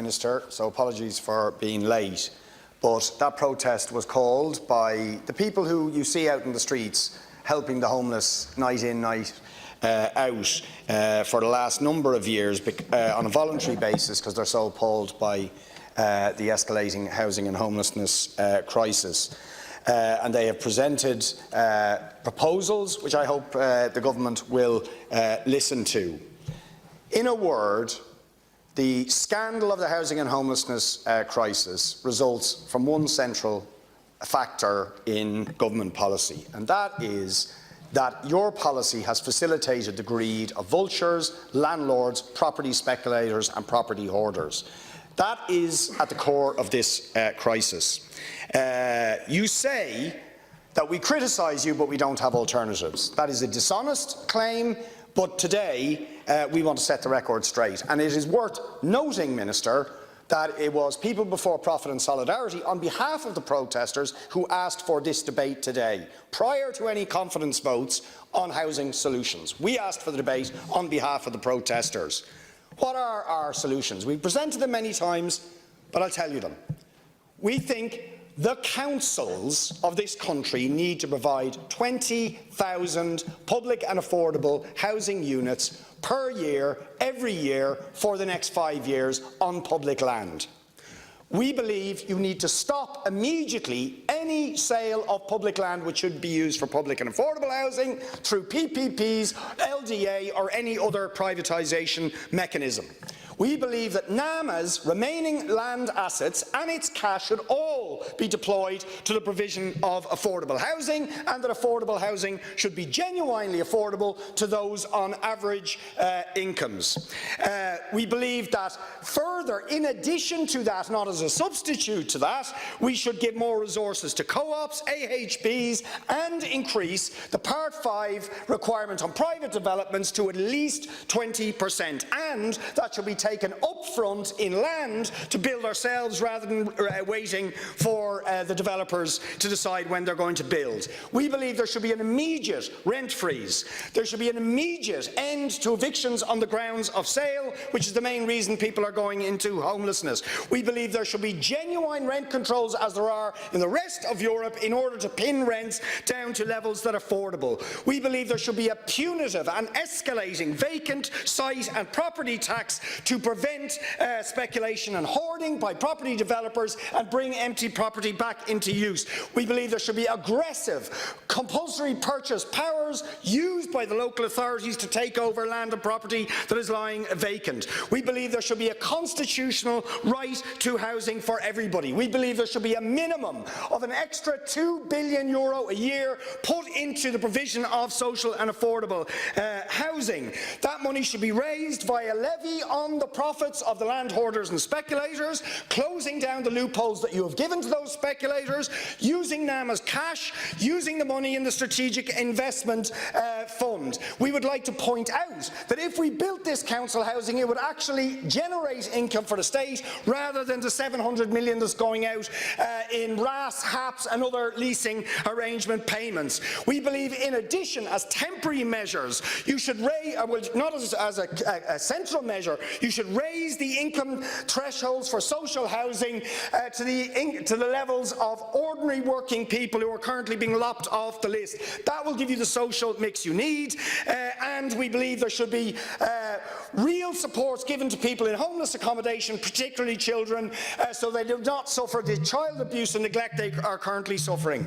Minister, so apologies for being late. But that protest was called by the people who you see out in the streets helping the homeless night in, night out for the last number of years on a voluntary basis because they're so appalled by the escalating housing and homelessness crisis. And they have presented proposals which I hope the government will listen to. In a word, the scandal of the housing and homelessness crisis results from one central factor in government policy, and that is that your policy has facilitated the greed of vultures, landlords, property speculators and property hoarders. That is at the core of this crisis. You say that we criticise you but we don't have alternatives. That is a dishonest claim, but today we want to set the record straight. And it is worth noting, Minister, that it was People Before Profit and Solidarity on behalf of the protesters who asked for this debate today, prior to any confidence votes on housing solutions. We asked for the debate on behalf of the protesters. What are our solutions? We've presented them many times, but I'll tell you them. We think the councils of this country need to provide 20,000 public and affordable housing units per year, every year, for the next 5 years on public land. We believe you need to stop immediately any sale of public land which should be used for public and affordable housing through PPPs, LDA or any other privatisation mechanism. We believe that NAMA's remaining land assets and its cash should all be deployed to the provision of affordable housing, and that affordable housing should be genuinely affordable to those on average incomes. We believe that further, in addition to that, not as a substitute to that, we should give more resources to co-ops, AHBs and increase the Part 5 requirement on private developments to at least 20%, and that should be taken up front in land to build ourselves rather than waiting for the developers to decide when they're going to build. We believe there should be an immediate rent freeze. There should be an immediate end to evictions on the grounds of sale, which is the main reason people are going into homelessness. We believe there should be genuine rent controls, as there are in the rest of Europe, in order to pin rents down to levels that are affordable. We believe there should be a punitive and escalating vacant site and property tax to prevent speculation and hoarding by property developers and bring empty property back into use. We believe there should be aggressive compulsory purchase powers used by the local authorities to take over land and property that is lying vacant. We believe there should be a constitutional right to housing for everybody. We believe there should be a minimum of an extra €2 billion a year put into the provision of social and affordable housing. That money should be raised via levy on the profits of the land hoarders and speculators, closing down the loopholes that you have given to those speculators, using NAMA's cash, using the money in the Strategic Investment Fund. We would like to point out that if we built this council housing, it would actually generate income for the state rather than the $700 million that's going out in RAS, HAPs and other leasing arrangement payments. We believe, in addition, as temporary measures, you should raise, well, not as a central measure, you should raise the income thresholds for social housing to the levels of ordinary working people who are currently being lopped off the list. That will give you the social mix you need, and we believe there should be real supports given to people in homeless accommodation, particularly children, so they do not suffer the child abuse and neglect they are currently suffering.